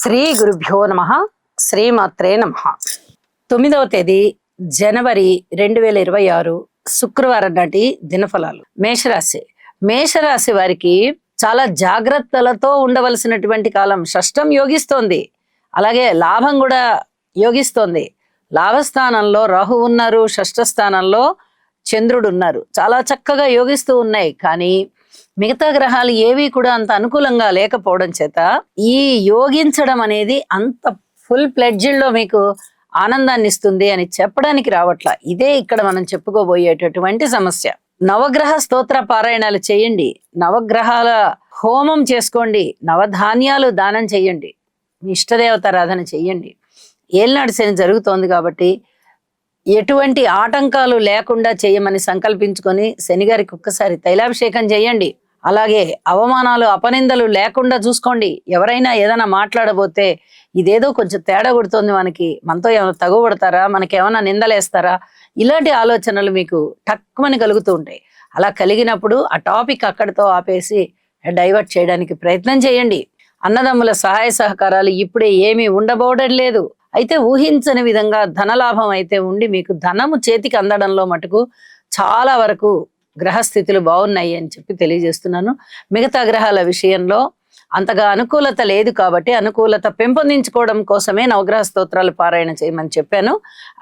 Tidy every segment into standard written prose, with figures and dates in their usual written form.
శ్రీ గురుభ్యో నమ. శ్రీమాత్రే నమ. 9వ తేదీ జనవరి 2026 శుక్రవారం నాటి దినఫలాలు. మేషరాశి వారికి చాలా జాగ్రత్తలతో ఉండవలసినటువంటి కాలం. షష్టం యోగిస్తోంది, అలాగే లాభం కూడా యోగిస్తోంది. లాభస్థానంలో రాహు ఉన్నారు, షష్ఠ స్థానంలో చంద్రుడు ఉన్నారు. చాలా చక్కగా యోగిస్తూ ఉన్నాయి. కానీ మిగతా గ్రహాలు ఏవి కూడా అంత అనుకూలంగా లేకపోవడం చేత ఈ యోగించడం అనేది అంత ఫుల్ ప్లెడ్జ్డ్ లో మీకు ఆనందాన్ని ఇస్తుంది అని చెప్పడానికి రావట్లా. ఇదే ఇక్కడ మనం చెప్పుకోబోయేటటువంటి సమస్య. నవగ్రహ స్తోత్ర పారాయణాలు చేయండి, నవగ్రహాల హోమం చేసుకోండి, నవధాన్యాలు దానం చేయండి, మీ ఇష్టదేవత ఆరాధన చెయ్యండి. ఏలినాడు శని జరుగుతోంది కాబట్టి ఎటువంటి ఆటంకాలు లేకుండా చేయమని సంకల్పించుకొని శనిగారికి ఒక్కసారి తైలాభిషేకం చేయండి. అలాగే అవమానాలు అపనిందలు లేకుండా చూసుకోండి. ఎవరైనా ఏదైనా మాట్లాడబోతే ఇదేదో కొంచెం తేడా కొడుతోంది, మనతో ఏమైనా తగుబడతారా, మనకేమైనా నిందలేస్తారా, ఇలాంటి ఆలోచనలు మీకు టక్కుమని కలుగుతూ ఉంటాయి. అలా కలిగినప్పుడు ఆ టాపిక్ అక్కడితో ఆపేసి డైవర్ట్ చేయడానికి ప్రయత్నం చేయండి. అన్నదమ్ముల సహాయ సహకారాలు ఇప్పుడే ఏమీ ఉండబోవడం లేదు. అయితే ఊహించని విధంగా ధనలాభం అయితే ఉండి మీకు ధనము చేతికి అందడంలో మటుకు చాలా వరకు గ్రహస్థితులు బాగున్నాయి అని చెప్పి తెలియజేస్తున్నాను. మిగతా గ్రహాల విషయంలో అంతగా అనుకూలత లేదు కాబట్టి అనుకూలత పెంపొందించుకోవడం కోసమే నవగ్రహ స్తోత్రాలు పారాయణ చేయమని చెప్పాను.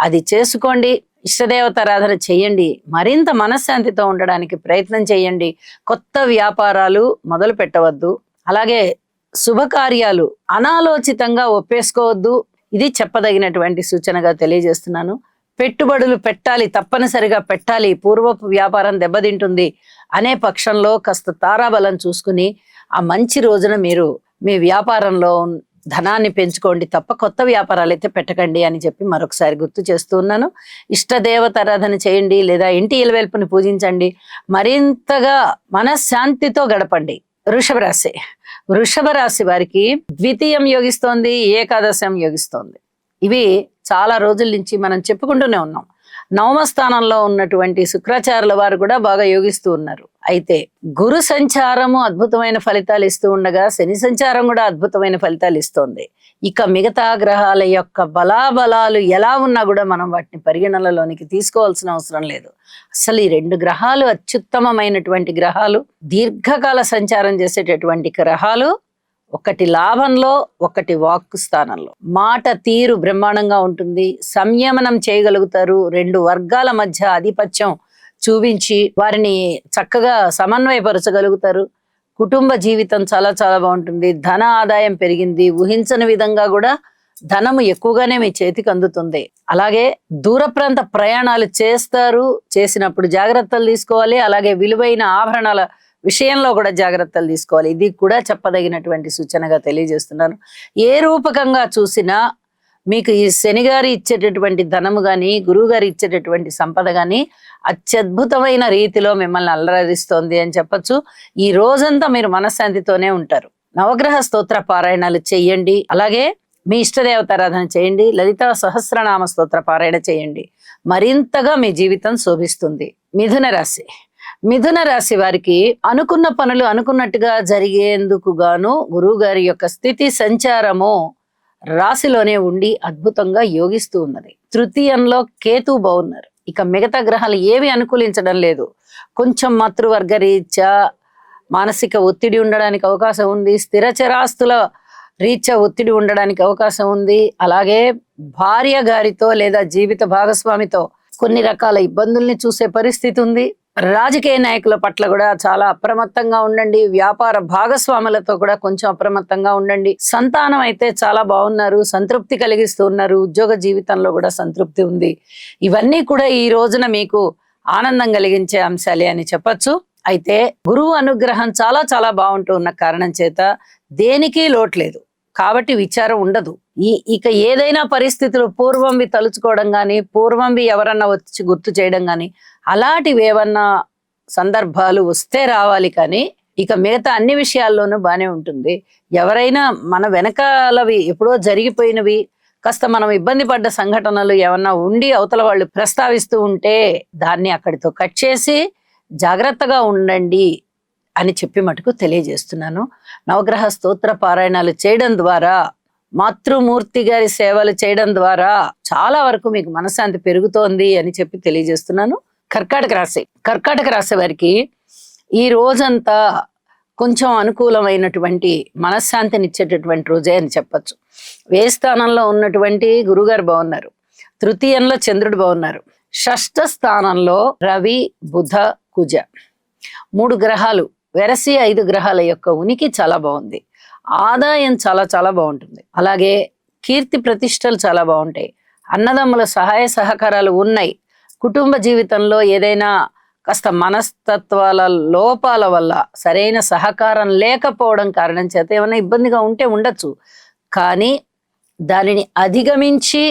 అది చేసుకోండి, ఇష్టదేవత ఆరాధన చేయండి, మరింత మనశ్శాంతితో ఉండడానికి ప్రయత్నం చేయండి. కొత్త వ్యాపారాలు మొదలు పెట్టవద్దు, అలాగే శుభకార్యాలు అనాలోచితంగా ఒప్పేసుకోవద్దు. ఇది చెప్పదగినటువంటి సూచనగా తెలియజేస్తున్నాను. పెట్టుబడులు పెట్టాలి, తప్పనిసరిగా పెట్టాలి, పూర్వపు వ్యాపారం దెబ్బతింటుంది అనే పక్షంలో కాస్త తారాబలం చూసుకుని ఆ మంచి రోజున మీరు మీ వ్యాపారంలో ధనాన్ని పెంచుకోండి తప్ప కొత్త వ్యాపారాలు అయితే పెట్టకండి అని చెప్పి మరొకసారి గుర్తు చేస్తూ ఉన్నాను. ఇష్టదేవత ఆరాధన చేయండి, లేదా ఇంటి ఇలవేల్పుని పూజించండి, మరింతగా మనశ్శాంతితో గడపండి. వృషభ రాశి వారికి ద్వితీయం యోగిస్తోంది, ఏకాదశం యోగిస్తోంది. ఇవి చాలా రోజుల నుంచి మనం చెప్పుకుంటూనే ఉన్నాం. నవమ స్థానంలో ఉన్నటువంటి శుక్రాచార్యుల వారు కూడా బాగా యోగిస్తూ ఉన్నారు. అయితే గురు సంచారము అద్భుతమైన ఫలితాలు ఇస్తూ ఉండగా శని సంచారం కూడా అద్భుతమైన ఫలితాలు ఇస్తోంది. ఇక మిగతా గ్రహాల యొక్క బలాబలాలు ఎలా ఉన్నా కూడా మనం వాటిని పరిగణనలోనికి తీసుకోవాల్సిన అవసరం లేదు. అసలు ఈ 2 గ్రహాలు అత్యుత్తమమైనటువంటి గ్రహాలు, దీర్ఘకాల సంచారం చేసేటటువంటి గ్రహాలు. ఒకటి లాభంలో, ఒకటి వాక్కు స్థానంలో. మాట తీరు బ్రహ్మాండంగా ఉంటుంది, సంయమనం చేయగలుగుతారు, 2 వర్గాల మధ్య ఆధిపత్యం చూపించి వారిని చక్కగా సమన్వయపరచగలుగుతారు. కుటుంబ జీవితం చాలా చాలా బాగుంటుంది. ధన ఆదాయం పెరిగింది, ఊహించని విధంగా కూడా ధనము ఎక్కువగానే మీ చేతికి అందుతుంది. అలాగే దూర ప్రాంత ప్రయాణాలు చేస్తారు, చేసినప్పుడు జాగ్రత్తలు తీసుకోవాలి. అలాగే విలువైన ఆభరణాల విషయంలో కూడా జాగ్రత్తలు తీసుకోవాలి. ఇది కూడా చెప్పదగినటువంటి సూచనగా తెలియజేస్తున్నాను. ఏ రూపకంగా చూసినా మీకు ఈ శనిగారి ఇచ్చేటటువంటి ధనము కానీ, గురువు గారు ఇచ్చేటటువంటి సంపద కానీ అత్యద్భుతమైన రీతిలో మిమ్మల్ని అల్లరిస్తోంది అని చెప్పచ్చు. ఈ రోజంతా మీరు మనశ్శాంతితోనే ఉంటారు. నవగ్రహ స్తోత్ర పారాయణాలు చేయండి, అలాగే మీ ఇష్టదేవత ఆరాధన చేయండి, లలితా సహస్రనామ స్తోత్ర పారాయణ చేయండి. మరింతగా మీ జీవితం శోభిస్తుంది. మిథున రాశి వారికి అనుకున్న పనులు అనుకున్నట్టుగా జరిగేందుకు గాను గురువు గారి యొక్క స్థితి సంచారము రాశిలోనే ఉండి అద్భుతంగా యోగిస్తూ ఉన్నది. తృతీయంలో కేతు బాగున్నారు. ఇక మిగతా గ్రహాలు ఏవి అనుకూలించడం లేదు. కొంచెం మాతృవర్గ రీత్యా మానసిక ఒత్తిడి ఉండడానికి అవకాశం ఉంది, స్థిరచరాస్తుల రీత్యా ఒత్తిడి ఉండడానికి అవకాశం ఉంది. అలాగే భార్య గారితో లేదా జీవిత భాగస్వామితో కొన్ని రకాల ఇబ్బందుల్ని చూసే పరిస్థితి ఉంది. రాజకీయ నాయకుల పట్ల కూడా చాలా అప్రమత్తంగా ఉండండి. వ్యాపార భాగస్వాములతో కూడా కొంచెం అప్రమత్తంగా ఉండండి. సంతానం అయితే చాలా బాగున్నారు, సంతృప్తి కలిగిస్తూ ఉన్నారు. ఉద్యోగ జీవితంలో కూడా సంతృప్తి ఉంది. ఇవన్నీ కూడా ఈ రోజున మీకు ఆనందం కలిగించే అంశాలే అని చెప్పచ్చు. అయితే గురువు అనుగ్రహం చాలా చాలా బాగుంటూ ఉన్న కారణం చేత దేనికి లోట్లేదు కాబట్టి విచారం ఉండదు. ఇక ఏదైనా పరిస్థితులు పూర్వంవి తలుచుకోవడం కానీ, పూర్వంవి ఎవరన్నా వచ్చి గుర్తు చేయడం కానీ అలాంటివి ఏమన్నా సందర్భాలు వస్తే రావాలి. కానీ ఇక మిగతా అన్ని విషయాల్లోనూ బానే ఉంటుంది. ఎవరైనా మన వెనకాలవి ఎప్పుడో జరిగిపోయినవి, కాస్త మనం ఇబ్బంది పడ్డ సంఘటనలు ఏమన్నా ఉండి అవతల వాళ్ళు ప్రస్తావిస్తూ ఉంటే దాన్ని అక్కడితో కట్ చేసి జాగ్రత్తగా ఉండండి అని చెప్పి మటుకు తెలియజేస్తున్నాను. నవగ్రహ స్తోత్ర పారాయణాలు చేయడం ద్వారా మాతృమూర్తి గారి సేవలు చేయడం ద్వారా చాలా వరకు మీకు మనశ్శాంతి పెరుగుతోంది అని చెప్పి తెలియజేస్తున్నాను. కర్కాటక రాశి వారికి ఈ రోజంతా కొంచెం అనుకూలమైనటువంటి మనశ్శాంతినిచ్చేటటువంటి రోజే అని చెప్పచ్చు. వ్యయ స్థానంలో ఉన్నటువంటి గురుగారు బాగున్నారు, తృతీయంలో చంద్రుడు బాగున్నారు, షష్ఠ స్థానంలో రవి బుధ కుజ 3 గ్రహాలు వెరసి 5 గ్రహాల యొక్క ఉనికి చాలా బాగుంది. ఆదాయం చాలా చాలా బాగుంటుంది. అలాగే కీర్తి ప్రతిష్టలు చాలా బాగుంటాయి. అన్నదమ్ముల సహాయ సహకారాలు ఉన్నాయి. కుటుంబ జీవితంలో ఏదైనా కాస్త మనస్తత్వాల లోపాల వల్ల సరైన సహకారం లేకపోవడం కారణం చేత ఏమైనా ఇబ్బందిగా ఉంటే ఉండొచ్చు, కానీ దానిని అధిగమించి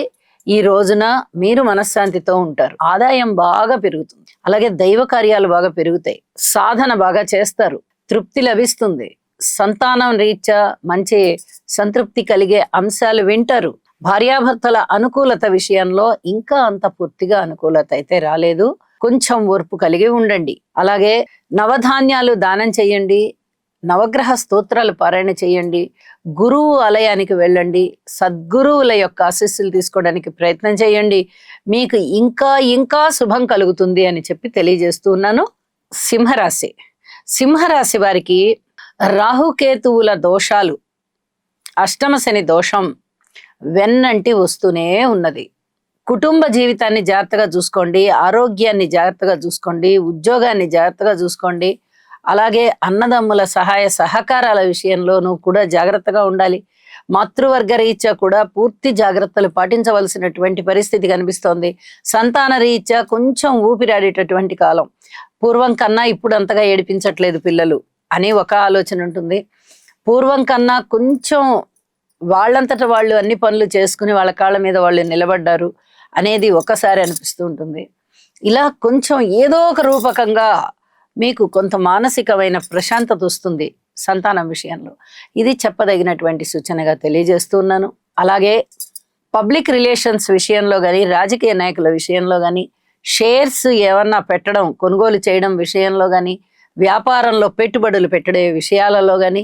ఈ రోజున మీరు మనశ్శాంతితో ఉంటారు. ఆదాయం బాగా పెరుగుతుంది. అలాగే దైవ కార్యాలు బాగా పెరుగుతాయి. సాధన బాగా చేస్తారు. తృప్తి లభిస్తుంది. సంతానం రీత్యా మంచి సంతృప్తి కలిగే అంశాలు వింటారు. భార్యాభర్తల అనుకూలత విషయంలో ఇంకా అంత పూర్తిగా అనుకూలత అయితే రాలేదు. కొంచెం ఓర్పు కలిగి ఉండండి. అలాగే నవధాన్యాలు దానం చేయండి. నవగ్రహ స్తోత్రాలు పారాయణ చేయండి. గురువు ఆలయానికి వెళ్ళండి. సద్గురువుల యొక్క ఆశీస్సులు తీసుకోవడానికి ప్రయత్నం చేయండి. మీకు ఇంకా ఇంకా శుభం కలుగుతుంది అని చెప్పి తెలియజేస్తూ ఉన్నాను. సింహరాశి వారికి రాహుకేతువుల దోషాలు, అష్టమ శని దోషం వెన్నంటి వస్తూనే ఉన్నది. కుటుంబ జీవితాన్ని జాగ్రత్తగా చూసుకోండి. ఆరోగ్యాన్ని జాగ్రత్తగా చూసుకోండి. ఉద్యోగాన్ని జాగ్రత్తగా చూసుకోండి. అలాగే అన్నదమ్ముల సహాయ సహకారాల విషయంలోనూ కూడా జాగ్రత్తగా ఉండాలి. మాతృవర్గ రీత్యా కూడా పూర్తి జాగ్రత్తలు పాటించవలసినటువంటి పరిస్థితి కనిపిస్తోంది. సంతాన రీత్యా కొంచెం ఊపిరాడేటటువంటి కాలం. పూర్వం కన్నా ఇప్పుడు అంతగా ఏడిపించట్లేదు పిల్లలు అని ఒక ఆలోచన ఉంటుంది. పూర్వం కన్నా కొంచెం వాళ్ళంతట వాళ్ళు అన్ని పనులు చేసుకుని వాళ్ళ కాళ్ళ మీద వాళ్ళు నిలబడ్డారు అనేది ఒకసారి అనిపిస్తూ ఉంటుంది. ఇలా కొంచెం ఏదో ఒక రూపకంగా మీకు కొంత మానసికమైన ప్రశాంతత వస్తుంది సంతానం విషయంలో. ఇది చెప్పదగినటువంటి సూచనగా తెలియజేస్తున్నాను. అలాగే పబ్లిక్ రిలేషన్స్ విషయంలో కానీ, రాజకీయ నాయకుల విషయంలో కానీ, షేర్స్ ఏమన్నా పెట్టడం, కొనుగోలు చేయడం విషయంలో కానీ, వ్యాపారంలో పెట్టుబడులు పెట్టడే విషయాలలో కానీ,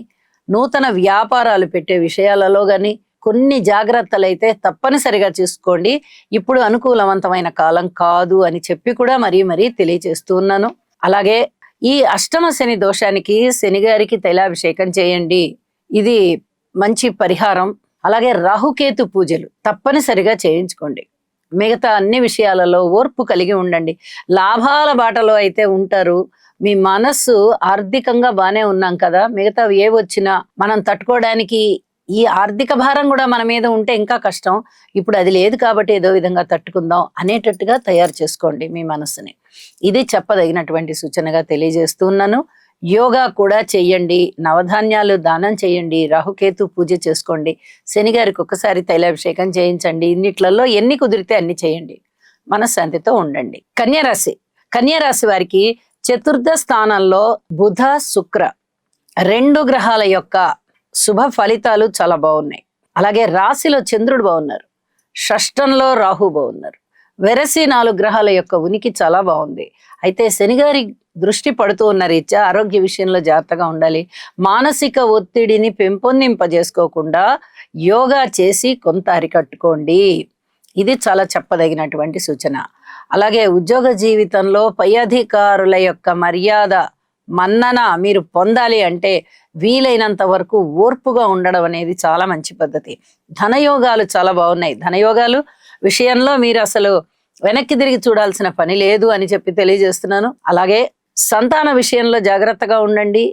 నూతన వ్యాపారాలు పెట్టే విషయాలలో కానీ కొన్ని జాగ్రత్తలు అయితే తప్పనిసరిగా చూసుకోండి. ఇప్పుడు అనుకూలవంతమైన కాలం కాదు అని చెప్పి కూడా మరీ తెలియజేస్తూ ఉన్నాను. అలాగే ఈ అష్టమ శని దోషానికి శనిగారికి తైలాభిషేకం చేయండి. ఇది మంచి పరిహారం. అలాగే రాహుకేతు పూజలు తప్పనిసరిగా చేయించుకోండి. మిగతా అన్ని విషయాలలో ఓర్పు కలిగి ఉండండి. లాభాల బాటలో అయితే ఉంటారు. మీ మనస్సు ఆర్థికంగా బానే ఉన్నాం కదా, మిగతా ఏ వచ్చినా మనం తట్టుకోవడానికి ఈ ఆర్థిక భారం కూడా మన మీద ఉంటే ఇంకా కష్టం. ఇప్పుడు అది లేదు కాబట్టి ఏదో విధంగా తట్టుకుందాం అనేటట్టుగా తయారు చేసుకోండి మీ మనస్సుని. ఇది చెప్పదగినటువంటి సూచనగా తెలియజేస్తూ ఉన్నాను. యోగా కూడా చెయ్యండి. నవధాన్యాలు దానం చేయండి. రాహుకేతు పూజ చేసుకోండి. శనిగారికి ఒక్కసారి తైలాభిషేకం చేయించండి. ఇన్నిట్లలో ఎన్ని కుదిరితే అన్ని చేయండి. మనశ్శాంతితో ఉండండి. కన్యారాశి వారికి చతుర్థ స్థానంలో బుధ శుక్ర 2 గ్రహాల యొక్క శుభ ఫలితాలు చాలా బాగున్నాయి. అలాగే రాశిలో చంద్రుడు బాగున్నారు. షష్టంలో రాహు బాగున్నారు. వెరసి 4 గ్రహాల యొక్క ఉనికి చాలా బాగుంది. అయితే శనిగారి దృష్టి పడుతూ ఉన్న రీత్యా ఆరోగ్య విషయంలో జాగ్రత్తగా ఉండాలి. మానసిక ఒత్తిడిని పెంపొందింపజేసుకోకుండా యోగా చేసి కొంత అరికట్టుకోండి. ఇది చాలా చెప్పదగినటువంటి సూచన. అలాగే ఉద్యోగ జీవితంలో పై అధికారుల యొక్క మర్యాద మన్నన మీరు పొందాలి అంటే వీలైనంత వరకు ఓర్పుగా ఉండడం అనేది చాలా మంచి పద్ధతి. ధనయోగాలు చాలా బాగున్నాయి. ధనయోగాలు విషయంలో మీరు అసలు వెనక్కి తిరిగి చూడాల్సిన పని లేదు అని చెప్పి తెలియజేస్తున్నాను. అలాగే సంతాన విషయంలో జాగ్రత్తగా ఉండండి.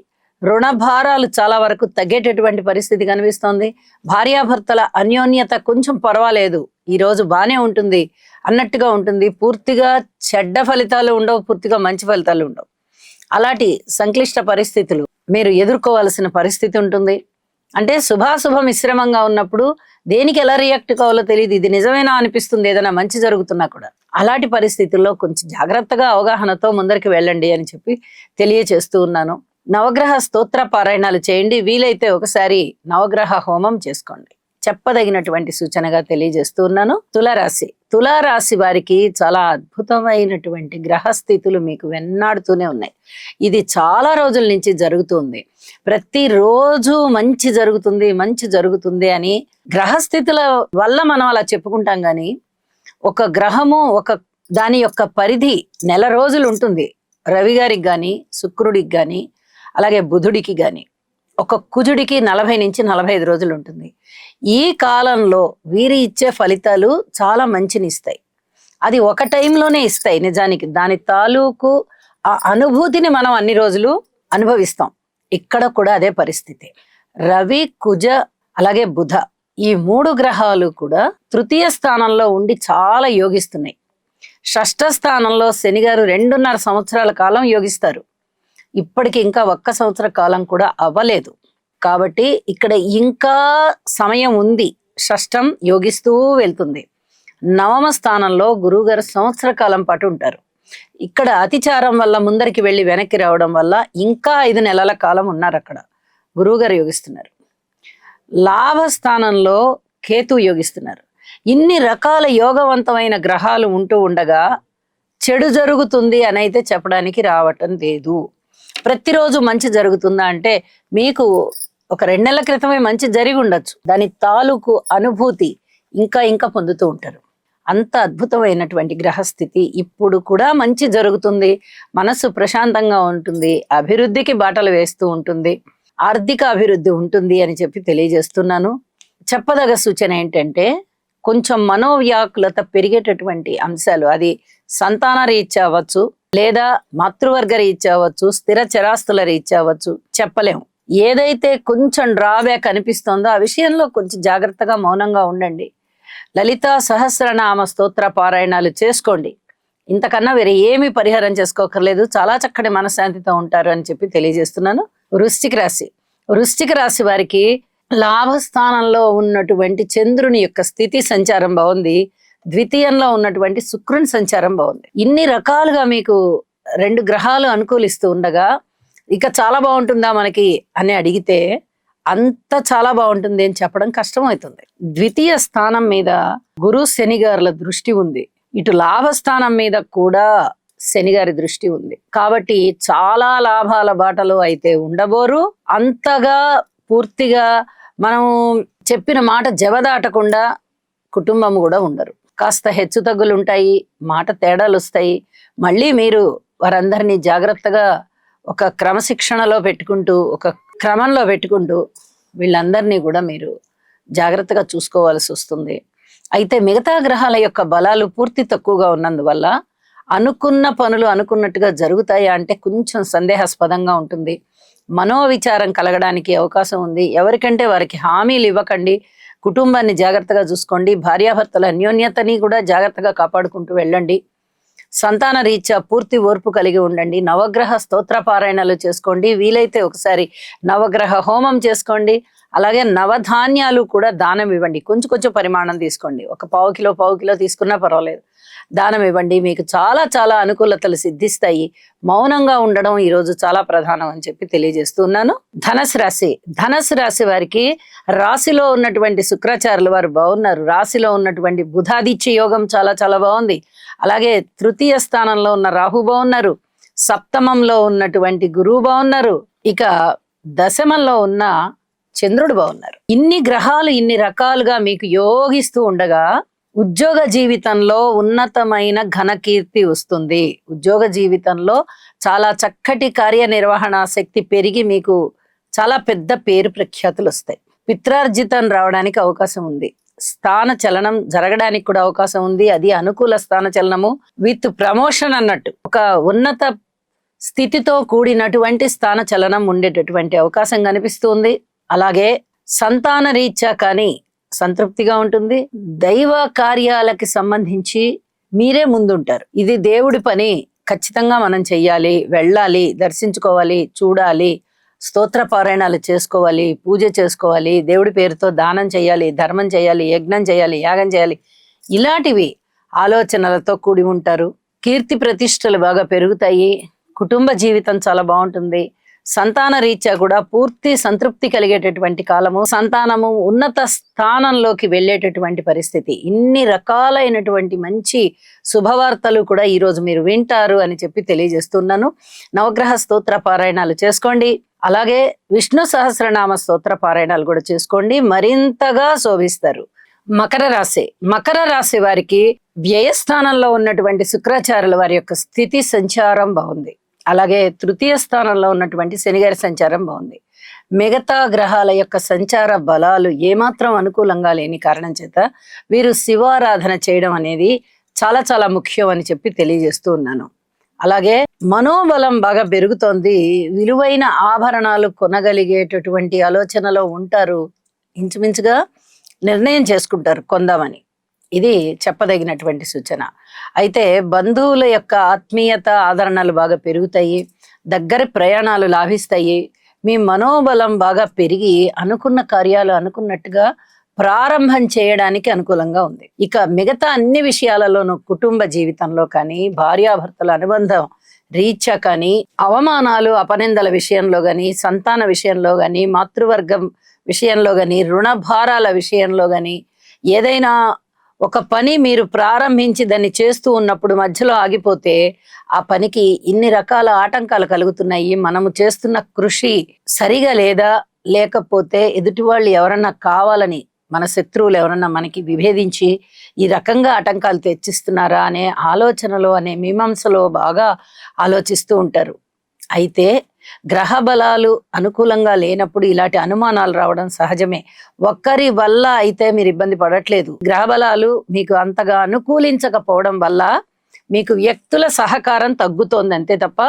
రుణ భారాలు చాలా వరకు తగ్గేటటువంటి పరిస్థితి కనిపిస్తోంది. భార్యాభర్తల అన్యోన్యత కొంచెం పర్వాలేదు, ఈ రోజు బానే ఉంటుంది అన్నట్టుగా ఉంటుంది. పూర్తిగా చెడ్డ ఫలితాలు ఉండవు, పూర్తిగా మంచి ఫలితాలు ఉండవు. అలాంటి సంక్లిష్ట పరిస్థితులు మీరు ఎదుర్కోవాల్సిన పరిస్థితి ఉంటుంది. అంటే శుభాశుభ మిశ్రమంగా ఉన్నప్పుడు దేనికి ఎలా రియాక్ట్ కావాలో తెలియదు. ఇది నిజమేనా అనిపిస్తుంది ఏదైనా మంచి జరుగుతున్నా కూడా. అలాంటి పరిస్థితుల్లో కొంచెం జాగ్రత్తగా అవగాహనతో ముందరికి వెళ్ళండి అని చెప్పి తెలియచేస్తూ ఉన్నాను. నవగ్రహ స్తోత్ర పారాయణాలు చేయండి. వీలైతే ఒకసారి నవగ్రహ హోమం చేసుకోండి. చెప్పదగినటువంటి సూచనగా తెలియజేస్తూ ఉన్నాను. తులారాశి వారికి చాలా అద్భుతమైనటువంటి గ్రహస్థితులు మీకు వెన్నాడుతూనే ఉన్నాయి. ఇది చాలా రోజుల నుంచి జరుగుతుంది. ప్రతిరోజు మంచి జరుగుతుంది అని గ్రహస్థితుల వల్ల మనం అలా చెప్పుకుంటాం. కానీ ఒక గ్రహము దాని యొక్క పరిధి నెల రోజులు ఉంటుంది. రవి గారికి కానీ, శుక్రుడికి కానీ, అలాగే బుధుడికి కానీ, ఒక కుజుడికి 40 నుంచి 45 రోజులు ఉంటుంది. ఈ కాలంలో వీరి ఇచ్చే ఫలితాలు చాలా మంచినిస్తాయి. అది ఒక టైంలోనే ఇస్తాయి. నిజానికి దాని తాలూకు ఆ అనుభూతిని మనం అన్ని రోజులు అనుభవిస్తాం. ఇక్కడ కూడా అదే పరిస్థితి. రవి, కుజ, అలాగే బుధ, ఈ 3 గ్రహాలు కూడా తృతీయ స్థానంలో ఉండి చాలా యోగిస్తున్నాయి. షష్ఠ స్థానంలో శని గారు 2.5 సంవత్సరాల కాలం యోగిస్తారు. ఇప్పటికి ఇంకా 1 సంవత్సర కాలం కూడా అవ్వలేదు. కాబట్టి ఇక్కడ ఇంకా సమయం ఉంది. షష్టం యోగిస్తూ వెళ్తుంది. నవమ స్థానంలో గురువు గారు సంవత్సర కాలం పాటు ఉంటారు. ఇక్కడ అతిచారం వల్ల ముందరికి వెళ్ళి వెనక్కి రావడం వల్ల ఇంకా 5 నెలల కాలం ఉన్నారు. అక్కడ గురువు గారు యోగిస్తున్నారు. లాభస్థానంలో కేతు యోగిస్తున్నారు. ఇన్ని రకాల యోగవంతమైన గ్రహాలు ఉంటూ ఉండగా చెడు జరుగుతుంది అని అయితే చెప్పడానికి రావటం లేదు. ప్రతిరోజు మంచి జరుగుతుందా అంటే మీకు ఒక 2 నెలల క్రితమే మంచి జరిగి ఉండొచ్చు. దాని తాలూకు అనుభూతి ఇంకా పొందుతూ ఉంటారు. అంత అద్భుతమైనటువంటి గ్రహస్థితి. ఇప్పుడు కూడా మంచి జరుగుతుంది. మనసు ప్రశాంతంగా ఉంటుంది. అభివృద్ధికి బాటలు వేస్తూ ఉంటుంది. ఆర్థిక అభివృద్ధి ఉంటుంది అని చెప్పి తెలియజేస్తున్నాను. చెప్పదగ సూచన ఏంటంటే కొంచెం మనోవ్యాకులత పెరిగేటటువంటి అంశాలు, అది సంతాన రీత్యా అవ్వచ్చు, లేదా మాతృవర్గ రీత్యా అవ్వచ్చు, స్థిర చరాస్తుల రీత్యా అవ్వచ్చు, చెప్పలేము. ఏదైతే కొంచెం డ్రాబ్యాక్ అనిపిస్తుందో ఆ విషయంలో కొంచెం జాగ్రత్తగా మౌనంగా ఉండండి. లలితా సహస్రనామ స్తోత్ర పారాయణాలు చేసుకోండి. ఇంతకన్నా వేరే ఏమీ పరిహారం చేసుకోకర్లేదు. చాలా చక్కటి మనశ్శాంతితో ఉంటారు అని చెప్పి తెలియజేస్తున్నాను. వృశ్చిక రాశి వారికి లాభస్థానంలో ఉన్నటువంటి చంద్రుని యొక్క స్థితి సంచారం బాగుంది. ద్వితీయంలో ఉన్నటువంటి శుక్రుని సంచారం బాగుంది. ఇన్ని రకాలుగా మీకు 2 గ్రహాలు అనుకూలిస్తూ ఉండగా ఇక చాలా బాగుంటుందా మనకి అని అడిగితే అంత చాలా బాగుంటుంది అని చెప్పడం కష్టం అవుతుంది. ద్వితీయ స్థానం మీద గురు శని గారుల దృష్టి ఉంది. ఇటు లాభస్థానం మీద కూడా శని గారి దృష్టి ఉంది. కాబట్టి చాలా లాభాల బాటలో అయితే ఉండబోరు. అంతగా పూర్తిగా మనం చెప్పిన మాట జవదాటకుండా కుటుంబం కూడా ఉండరు. కాస్త హెచ్చు తగ్గులు ఉంటాయి, మాట తేడాలు వస్తాయి. మళ్ళీ మీరు వారందరినీ జాగ్రత్తగా ఒక క్రమశిక్షణలో పెట్టుకుంటూ, ఒక క్రమంలో పెట్టుకుంటూ వీళ్ళందరినీ కూడా మీరు జాగ్రత్తగా చూసుకోవాల్సి వస్తుంది. అయితే మిగతా గ్రహాల యొక్క బలాలు పూర్తి తక్కువగా ఉన్నందువల్ల అనుకున్న పనులు అనుకున్నట్టుగా జరుగుతాయా అంటే కొంచెం సందేహాస్పదంగా ఉంటుంది. మనోవిచారం కలగడానికి అవకాశం ఉంది. ఎవరికంటే వారికి హామీలు ఇవ్వకండి. కుటుంబాన్ని జాగ్రత్తగా చూసుకోండి. భార్యాభర్తల అన్యోన్యతని కూడా జాగ్రత్తగా కాపాడుకుంటూ వెళ్ళండి. సంతాన రీత్యా పూర్తి ఓర్పు కలిగి ఉండండి. నవగ్రహ స్తోత్ర పారాయణలు చేసుకోండి. వీలైతే ఒకసారి నవగ్రహ హోమం చేసుకోండి. అలాగే నవధాన్యాలు కూడా దానం ఇవ్వండి. కొంచెం పరిమాణం తీసుకోండి. ఒక పావు కిలో తీసుకున్నా పర్వాలేదు, దానం ఇవ్వండి. మీకు చాలా చాలా అనుకూలతలు సిద్ధిస్తాయి. మౌనంగా ఉండడం ఈరోజు చాలా ప్రధానం అని చెప్పి తెలియజేస్తున్నాను. ధనస్సు రాశి వారికి రాశిలో ఉన్నటువంటి శుక్రాచార్యులు వారు బాగున్నారు. రాశిలో ఉన్నటువంటి బుధాదిత్య యోగం చాలా చాలా బాగుంది. అలాగే తృతీయ స్థానంలో ఉన్న రాహు బాగున్నారు. సప్తమంలో ఉన్నటువంటి గురువు బాగున్నారు. ఇక దశమంలో ఉన్న చంద్రుడు బాగున్నారు. ఇన్ని గ్రహాలు ఇన్ని రకాలుగా మీకు యోగిస్తూ ఉండగా ఉద్యోగ జీవితంలో ఉన్నతమైన ఘనకీర్తి వస్తుంది. ఉద్యోగ జీవితంలో చాలా చక్కటి కార్యనిర్వహణ శక్తి పెరిగి మీకు చాలా పెద్ద పేరు ప్రఖ్యాతులు వస్తాయి. పిత్రార్జితం రావడానికి అవకాశం ఉంది. స్థాన చలనం జరగడానికి కూడా అవకాశం ఉంది. అది అనుకూల స్థాన చలనము విత్ ప్రమోషన్ అన్నట్టు. ఒక ఉన్నత స్థితితో కూడినటువంటి స్థాన చలనం ఉండేటటువంటి అవకాశం కనిపిస్తుంది. అలాగే సంతాన రీత్యా కానీ సంతృప్తిగా ఉంటుంది. దైవ కార్యాలకి సంబంధించి మీరే ముందుంటారు. ఇది దేవుడి పని, ఖచ్చితంగా మనం చెయ్యాలి, వెళ్ళాలి, దర్శించుకోవాలి, చూడాలి, స్తోత్ర పారాయణాలు చేసుకోవాలి, పూజ చేసుకోవాలి, దేవుడి పేరుతో దానం చేయాలి, ధర్మం చేయాలి, యజ్ఞం చేయాలి, యాగం చేయాలి, ఇలాంటివి ఆలోచనలతో కూడి ఉంటారు. కీర్తి ప్రతిష్టలు బాగా పెరుగుతాయి. కుటుంబ జీవితం చాలా బాగుంటుంది. సంతాన రీత్యా కూడా పూర్తి సంతృప్తి కలిగేటటువంటి కాలము, సంతానము ఉన్నత స్థానంలోకి వెళ్ళేటటువంటి పరిస్థితి, ఇన్ని రకాలైనటువంటి మంచి శుభవార్తలు కూడా ఈరోజు మీరు వింటారు అని చెప్పి తెలియజేస్తున్నాను. నవగ్రహ స్తోత్ర పారాయణాలు చేసుకోండి, అలాగే విష్ణు సహస్రనామ స్తోత్ర పారాయణాలు కూడా చేసుకోండి, మరింతగా శోభిస్తారు. మకర రాశి వారికి వ్యయస్థానంలో ఉన్నటువంటి శుక్రాచార్యుల వారి యొక్క స్థితి సంచారం బాగుంది. అలాగే తృతీయ స్థానంలో ఉన్నటువంటి శనిగారి సంచారం బాగుంది. మిగతా గ్రహాల యొక్క సంచార బలాలు ఏమాత్రం అనుకూలంగా లేని కారణం చేత వీరు శివారాధన చేయడం అనేది చాలా చాలా ముఖ్యం అని చెప్పి తెలియజేస్తూ ఉన్నాను. అలాగే మనోబలం బాగా పెరుగుతోంది. విలువైన ఆభరణాలు కొనగలిగేటటువంటి ఆలోచనలో ఉంటారు. ఇంచుమించుగా నిర్ణయం చేసుకుంటారు కొందామని. ఇది చెప్పదగినటువంటి సూచన. అయితే బంధువుల యొక్క ఆత్మీయత ఆదరణలు బాగా పెరుగుతాయి, దగ్గర ప్రయాణాలు లాభిస్తాయి, మీ మనోబలం బాగా పెరిగి అనుకున్న కార్యాలు అనుకున్నట్టుగా ప్రారంభం చేయడానికి అనుకూలంగా ఉంది. ఇక మిగతా అన్ని విషయాలలోనూ కుటుంబ జీవితంలో కానీ, భార్యాభర్తల అనుబంధం రీత్యా కానీ, అవమానాలు అపనిందల విషయంలో కానీ, సంతాన విషయంలో కానీ, మాతృవర్గం విషయంలో కానీ, రుణ భారాల విషయంలో కానీ, ఏదైనా ఒక పని మీరు ప్రారంభించి దాన్ని చేస్తూ ఉన్నప్పుడు మధ్యలో ఆగిపోతే ఆ పనికి ఇన్ని రకాల ఆటంకాలు కలుగుతున్నాయి. మనము చేస్తున్న కృషి సరిగా లేదా, లేకపోతే ఎదుటి వాళ్ళు ఎవరన్నా కావాలని, మన శత్రువులు ఎవరన్నా మనకి విభేదించి ఈ రకంగా ఆటంకాలు తెచ్చిస్తున్నారా అనే ఆలోచనలో, అనే మీమాంసలో బాగా ఆలోచిస్తూ ఉంటారు. అయితే గ్రహ బలాలు అనుకూలంగా లేనప్పుడు ఇలాంటి అనుమానాలు రావడం సహజమే. ఒక్కరి వల్ల అయితే మీరు ఇబ్బంది పడట్లేదు. గ్రహ బలాలు మీకు అంతగా అనుకూలించకపోవడం వల్ల మీకు వ్యక్తుల సహకారం తగ్గుతోంది అంతే తప్ప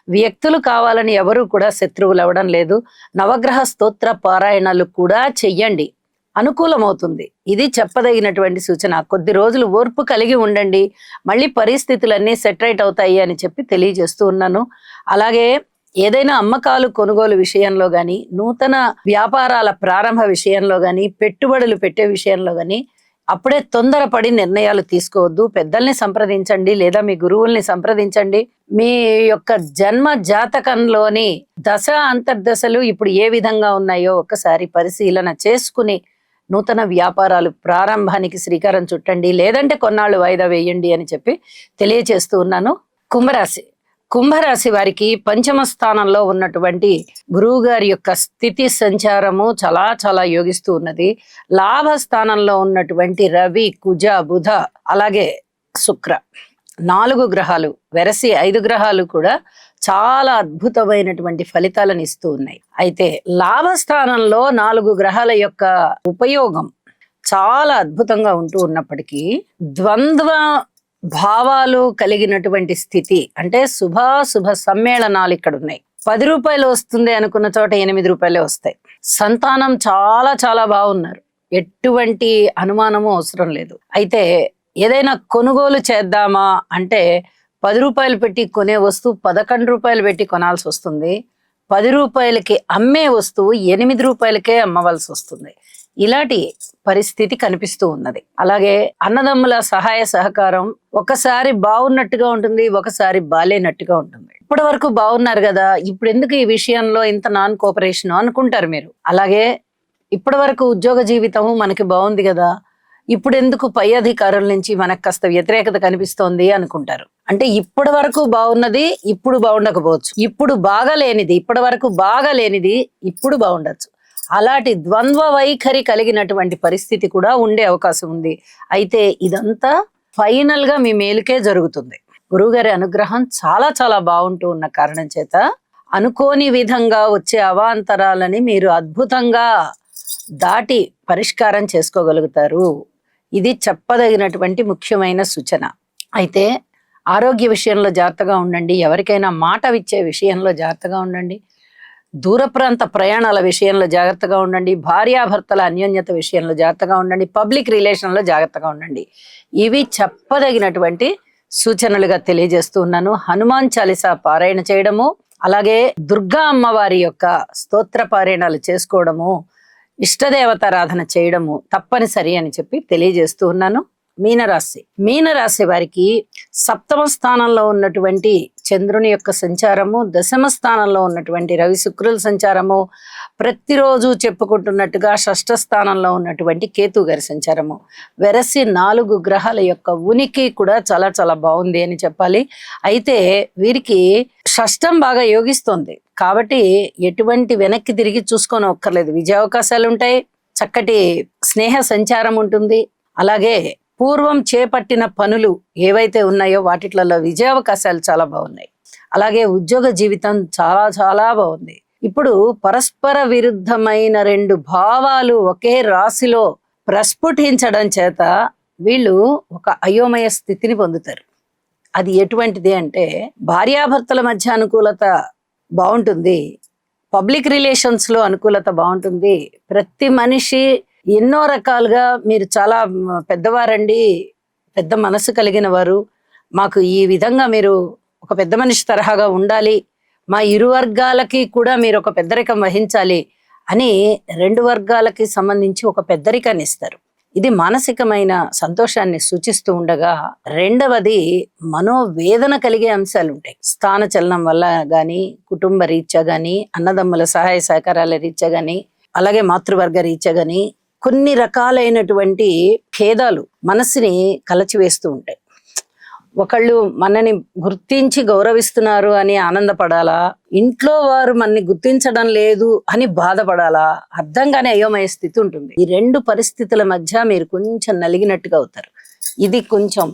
వ్యక్తులు కావాలని ఎవరు కూడా శత్రువులు అవ్వడం లేదు. నవగ్రహ స్తోత్ర పారాయణాలు కూడా చెయ్యండి, అనుకూలమవుతుంది. ఇది చెప్పదగినటువంటి సూచన. కొద్ది రోజులు ఓర్పు కలిగి ఉండండి, మళ్ళీ పరిస్థితులన్నీ సెటరైట్ అవుతాయి అని చెప్పి తెలియజేస్తూ ఉన్నాను. అలాగే ఏదైనా అమ్మకాలు కొనుగోలు విషయంలో కానీ, నూతన వ్యాపారాల ప్రారంభ విషయంలో కానీ, పెట్టుబడులు పెట్టే విషయంలో కానీ అప్పుడే తొందరపడి నిర్ణయాలు తీసుకోవద్దు. పెద్దల్ని సంప్రదించండి, లేదా మీ గురువుల్ని సంప్రదించండి. మీ యొక్క జన్మ జాతకంలోని దశ అంతర్దశలు ఇప్పుడు ఏ విధంగా ఉన్నాయో ఒకసారి పరిశీలన చేసుకుని నూతన వ్యాపారాలు ప్రారంభానికి శ్రీకారం చుట్టండి, లేదంటే కొన్నాళ్ళు వాయిదా వేయండి అని చెప్పి తెలియచేస్తూ ఉన్నాను. కుంభరాశి వారికి పంచమ స్థానంలో ఉన్నటువంటి గురువు గారి యొక్క స్థితి సంచారము చాలా చాలా యోగిస్తూ ఉన్నది. లాభ స్థానంలో ఉన్నటువంటి రవి, కుజ, బుధ, అలాగే శుక్ర 4 గ్రహాలు వెరసి 5 గ్రహాలు కూడా చాలా అద్భుతమైనటువంటి ఫలితాలను ఇస్తూ ఉన్నాయి. అయితే లాభస్థానంలో 4 గ్రహాల యొక్క ఉపయోగం చాలా అద్భుతంగా ఉంటూ ఉన్నప్పటికీ ద్వంద్వ భావాలు కలిగినటువంటి స్థితి, అంటే శుభాశుభ సమ్మేళనాలు ఇక్కడ ఉన్నాయి. 10 రూపాయలు వస్తుంది అనుకున్న చోట 8 రూపాయలే వస్తాయి. సంతానం చాలా చాలా బాగున్నారు, ఎటువంటి అనుమానము అవసరం లేదు. అయితే ఏదైనా కొనుగోలు చేద్దామా అంటే 10 రూపాయలు పెట్టి కొనే వస్తువు 11 రూపాయలు పెట్టి కొనాల్సి వస్తుంది. 10 రూపాయలకి అమ్మే వస్తువు 8 రూపాయలకే అమ్మవలసి వస్తుంది. ఇలాంటి పరిస్థితి కనిపిస్తూ ఉన్నది. అలాగే అన్నదమ్ముల సహాయ సహకారం ఒకసారి బాగున్నట్టుగా ఉంటుంది, ఒకసారి బాలేనట్టుగా ఉంటుంది. ఇప్పటి వరకు బాగున్నారు కదా, ఇప్పుడు ఎందుకు ఈ విషయంలో ఇంత నాన్ కోఆపరేషన్ అనుకుంటారు మీరు. అలాగే ఇప్పటి వరకు ఉద్యోగ జీవితము మనకి బాగుంది కదా, ఇప్పుడు ఎందుకు పై అధికారుల నుంచి మనకు కాస్త వ్యతిరేకత కనిపిస్తోంది అనుకుంటారు. అంటే ఇప్పటి వరకు బాగున్నది ఇప్పుడు బాగుండకపోవచ్చు, ఇప్పుడు బాగాలేనిది ఇప్పటి వరకు బాగాలేనిది ఇప్పుడు బాగుండొచ్చు. అలాంటి ద్వంద్వ వైఖరి కలిగినటువంటి పరిస్థితి కూడా ఉండే అవకాశం ఉంది. అయితే ఇదంతా ఫైనల్ గా మీ మేలుకే జరుగుతుంది. గురువుగారి అనుగ్రహం చాలా చాలా బాగుంటూ ఉన్న కారణం చేత అనుకోని విధంగా వచ్చే అవాంతరాలని మీరు అద్భుతంగా దాటి పరిష్కారం చేసుకోగలుగుతారు. ఇది చెప్పదగినటువంటి ముఖ్యమైన సూచన. అయితే ఆరోగ్య విషయంలో జాగ్రత్తగా ఉండండి, ఎవరికైనా మాట ఇచ్చే విషయంలో జాగ్రత్తగా ఉండండి, దూర ప్రాంత ప్రయాణాల విషయంలో జాగ్రత్తగా ఉండండి, భార్యాభర్తల అన్యోన్యత విషయంలో జాగ్రత్తగా ఉండండి, పబ్లిక్ రిలేషన్లో జాగ్రత్తగా ఉండండి. ఇవి చెప్పదగినటువంటి సూచనలుగా తెలియజేస్తూ ఉన్నాను. హనుమాన్ చాలీసా పారాయణ చేయడము, అలాగే దుర్గా అమ్మవారి యొక్క స్తోత్ర పారాయణాలు చేసుకోవడము, ఇష్టదేవతారాధన చేయడము తప్పనిసరి అని చెప్పి తెలియజేస్తూ ఉన్నాను. మీనరాశి వారికి 7వ స్థానంలో ఉన్నటువంటి చంద్రుని యొక్క సంచారము, దశమ స్థానంలో ఉన్నటువంటి రవి శుక్రుల సంచారము, ప్రతిరోజు చెప్పుకుంటున్నట్టుగా షష్ఠ స్థానంలో ఉన్నటువంటి కేతు గారి సంచారము, వెరసి 4 గ్రహాల యొక్క ఉనికి కూడా చాలా చాలా బాగుంది అని చెప్పాలి. అయితే వీరికి షష్టం బాగా యోగిస్తోంది కాబట్టి ఎటువంటి వెనక్కి తిరిగి చూసుకొని ఒక్కర్లేదు. విజయ అవకాశాలు ఉంటాయి, చక్కటి స్నేహ సంచారం ఉంటుంది. అలాగే పూర్వం చేపట్టిన పనులు ఏవైతే ఉన్నాయో వాటిట్లలో విజయ అవకాశాలు చాలా బాగున్నాయి. అలాగే ఉద్యోగ జీవితం చాలా చాలా బాగుంది. ఇప్పుడు పరస్పర విరుద్ధమైన 2 భావాలు ఒకే రాశిలో ప్రస్ఫుటించడం చేత వీళ్ళు ఒక అయోమయ స్థితిని పొందుతారు. అది ఎటువంటిది అంటే, భార్యాభర్తల మధ్య అనుకూలత బాగుంటుంది, పబ్లిక్ రిలేషన్స్ లో అనుకూలత బాగుంటుంది. ప్రతి మనిషి ఎన్నో రకాలుగా మీరు చాలా పెద్దవారండి, పెద్ద మనసు కలిగిన వారు, మాకు ఈ విధంగా మీరు ఒక పెద్ద మనిషి తరహాగా ఉండాలి, మా ఇరు వర్గాలకి కూడా మీరు ఒక పెద్దరికం వహించాలి అని 2 వర్గాలకి సంబంధించి ఒక పెద్దరికాన్ని ఇస్తారు. ఇది మానసికమైన సంతోషాన్ని సూచిస్తూ ఉండగా, రెండవది మనోవేదన కలిగే అంశాలు ఉంటాయి. స్థాన చలనం వల్ల గాని, కుటుంబ రీత్యా గాని, అన్నదమ్ముల సహాయ సహకారాల రీత్యా గాని, అలాగే మాతృవర్గ రీత్యా గాని కొన్ని రకాలైనటువంటి భేదాలు మనసుని కలచివేస్తూ ఉంటాయి. ఒకళ్ళు మనని గుర్తించి గౌరవిస్తున్నారు అని ఆనందపడాలా, ఇంట్లో వారు మనని గుర్తించడం లేదు అని బాధపడాలా, అర్థం కాని అయోమయ స్థితి ఉంటుంది. ఈ 2 పరిస్థితుల మధ్య మీరు కొంచెం నలిగినట్టుగా అవుతారు. ఇది కొంచెం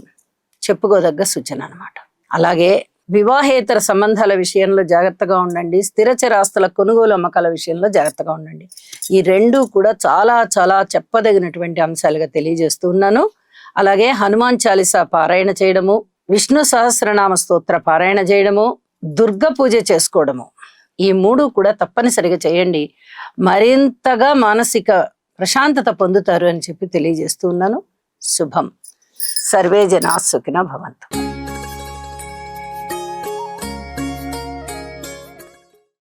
చెప్పుకోదగ్గ సూచన అన్నమాట. అలాగే వివాహేతర సంబంధాల విషయంలో జాగ్రత్తగా ఉండండి. స్థిర చరాస్తుల కొనుగోలు అమ్మకాల విషయంలో జాగ్రత్తగా ఉండండి. ఈ 2 కూడా చాలా చాలా చెప్పదగినటువంటి అంశాలుగా తెలియజేస్తూ ఉన్నాను. అలాగే హనుమాన్ చాలీసా పారాయణ చేయడము, విష్ణు సహస్రనామ స్తోత్ర పారాయణ చేయడము, దుర్గ పూజ చేసుకోవడము, ఈ 3 కూడా తప్పనిసరిగా చేయండి. మరింతగా మానసిక ప్రశాంతత పొందుతారు అని చెప్పి తెలియజేస్తూ ఉన్నాను. శుభం. సర్వే జనా సుఖినో భవంతు.